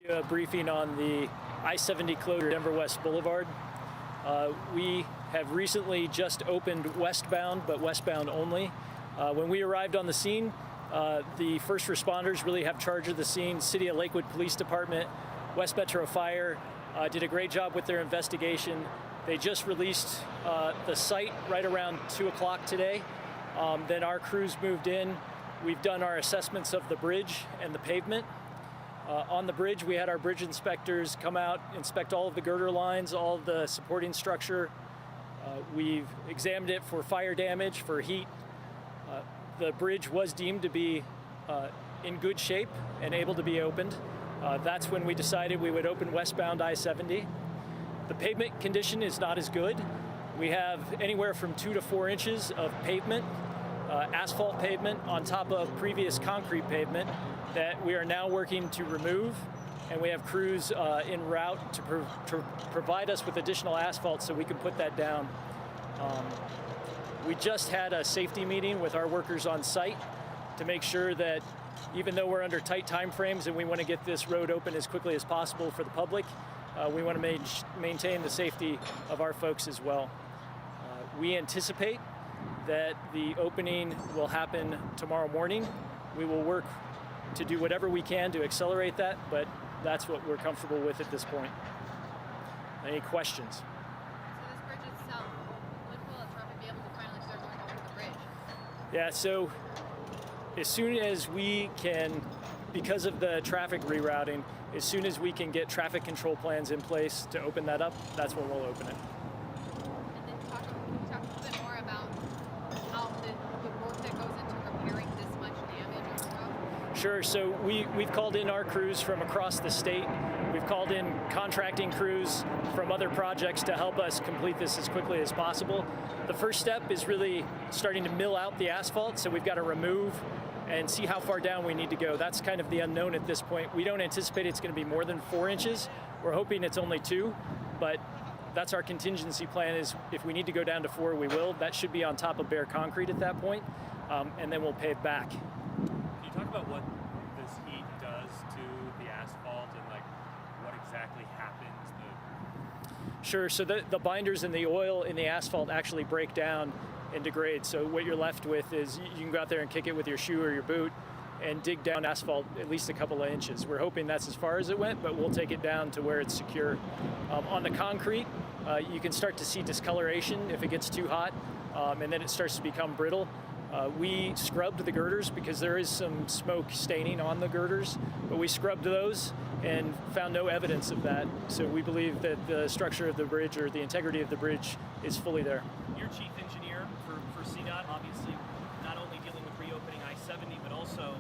A briefing on the I-70 Closure Denver West Boulevard. We have recently just opened westbound, but westbound only. When we arrived on the scene, the first responders really have charge of the scene. City of Lakewood Police Department, West Metro Fire did a great job with their investigation. They just released the site right around 2 o'clock today. Then our crews moved in. We've done our assessments of the bridge and the pavement. On the bridge, we had our bridge inspectors come out, inspect all of the girder lines, all of the supporting structure. We've examined it for fire damage, for heat. The bridge was deemed to be in good shape and able to be opened. That's when we decided we would open westbound I-70. The pavement condition is not as good. We have anywhere from 2 to 4 inches of pavement, asphalt pavement on top of previous concrete pavement that we are now working to remove, and we have crews en route to provide us with additional asphalt so we can put that down. We just had a safety meeting with our workers on site to make sure that even though we're under tight time frames and we want to get this road open as quickly as possible for the public, we want to maintain the safety of our folks as well. We anticipate that the opening will happen tomorrow morning. We will work to do whatever we can to accelerate that, but that's what we're comfortable with at this point. Any questions? So this bridge itself, when will traffic be able to finally start going over the bridge? Yeah, so as soon as we can, because of the traffic rerouting, as soon as we can get traffic control plans in place to open that up, that's when we'll open it. And then can you talk a little bit more about how the work that goes into repairing this much damage on the road? Sure, so we've called in our crews from across the state. We've called in contracting crews from other projects to help us complete this as quickly as possible. The first step is really starting to mill out the asphalt, so we've got to remove and see how far down we need to go. That's kind of the unknown at this point. We don't anticipate it's going to be more than 4 inches. We're hoping it's only 2, but that's our contingency plan, is if we need to go down to 4, we will. That should be on top of bare concrete at that point, and then we'll pave back. Can you talk about what this heat does to the asphalt and like what exactly happens? Sure, so the binders and the oil in the asphalt actually break down and degrade. So what you're left with is you can go out there and kick it with your shoe or your boot and dig down asphalt at least a couple of inches. We're hoping that's as far as it went, but we'll take it down to where it's secure. On the concrete, you can start to see discoloration if it gets too hot, and then it starts to become brittle. We scrubbed the girders because there is some smoke staining on the girders, but we scrubbed those and found no evidence of that. So we believe that the structure of the bridge, or the integrity of the bridge, is fully there. You're chief engineer for CDOT, obviously not only dealing with reopening I-70, but also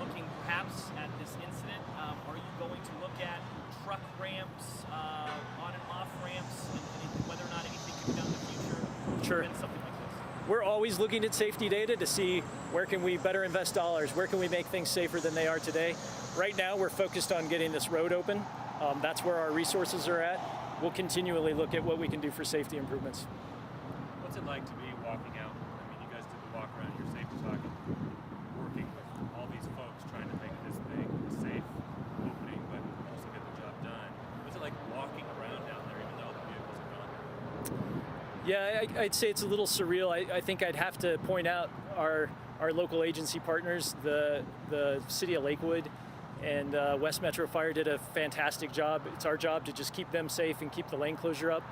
looking perhaps at this incident. Are you going to look at truck ramps, on and off ramps, and whether or not anything can be done in the future to prevent something like this? We're always looking at safety data to see where can we better invest dollars, where can we make things safer than they are today. Right now we're focused on getting this road open. That's where our resources are at. We'll continually look at what we can do for safety improvements. What's it like to be walking out? I mean, you guys did the walk around, your safety talk, working with all these folks trying to make this thing a safe opening, but also get the job done. What's it like walking around down there, even though the vehicles are gone? Yeah, I'd say it's a little surreal. I think I'd have to point out our local agency partners, the City of Lakewood and West Metro Fire did a fantastic job. It's our job to just keep them safe and keep the lane closure up.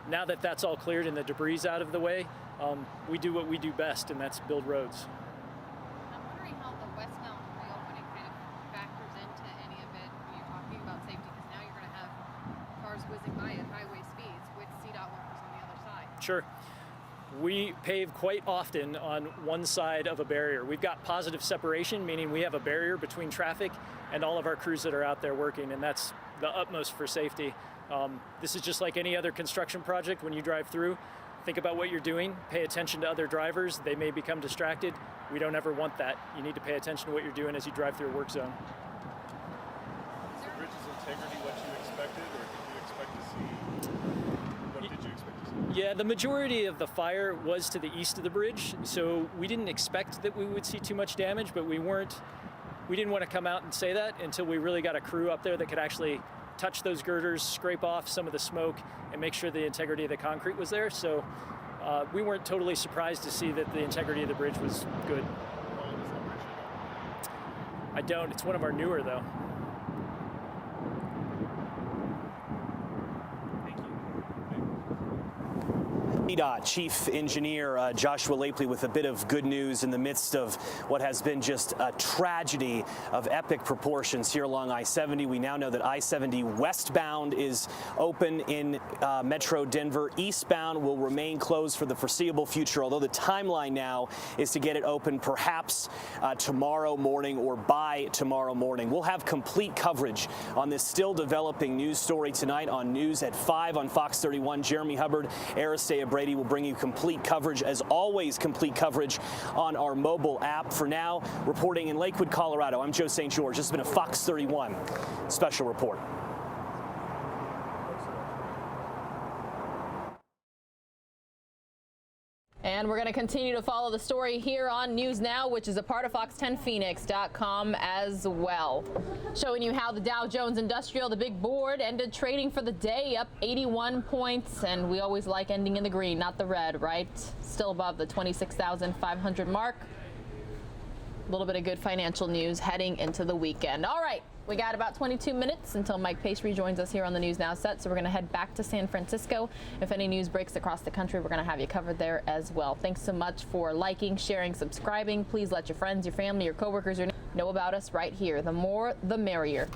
Now that that's all cleared and the debris out of the way, we do what we do best, and that's build roads. I'm wondering how the westbound reopening kind of factors into any of it when you're talking about safety, because now you're going to have cars whizzing by at highway speeds with CDOT workers on the other side. Sure. We pave quite often on one side of a barrier. We've got positive separation, meaning we have a barrier between traffic and all of our crews that are out there working, and that's the utmost for safety. This is just like any other construction project. When you drive through, think about what you're doing, pay attention to other drivers. They may become distracted. We don't ever want that. You need to pay attention to what you're doing as you drive through a work zone. Is the bridge's integrity what you expected, or did you expect to see? What did you expect to see? Yeah, the majority of the fire was to the east of the bridge, so we didn't expect that we would see too much damage, but we weren't we didn't want to come out and say that until we really got a crew up there that could actually touch those girders, scrape off some of the smoke, and make sure the integrity of the concrete was there. So we weren't totally surprised to see that the integrity of the bridge was good. How old is that bridge? I don't. It's one of our newer, though. CDOT Chief Engineer Joshua Lakewood with a bit of good news in the midst of what has been just a tragedy of epic proportions here along I-70. We now know that I-70 westbound is open in Metro Denver. Eastbound will remain closed for the foreseeable future, although the timeline now is to get it open perhaps tomorrow morning or by tomorrow morning. We'll have complete coverage on this still developing news story tonight on News at 5 on Fox 31. Jeremy Hubbard, Aristea Brady will bring you complete coverage, as always, complete coverage on our mobile app. For now, reporting in Lakewood, Colorado, I'm Joe St. George. This has been a Fox 31 special report. And we're going to continue to follow the story here on News Now, which is a part of Fox10Phoenix.com as well. Showing you how the Dow Jones Industrial, the big board, ended trading for the day up 81 points. And we always like ending in the green, not the red, right? Still above the 26,500 mark. A little bit of good financial news heading into the weekend. All right, we got about 22 minutes until Mike Pace rejoins us here on the News Now set. So we're going to head back to San Francisco. If any news breaks across the country, we're going to have you covered there as well. Thanks so much for liking, sharing, subscribing. Please let your friends, your family, your coworkers know about us right here. The more, the merrier.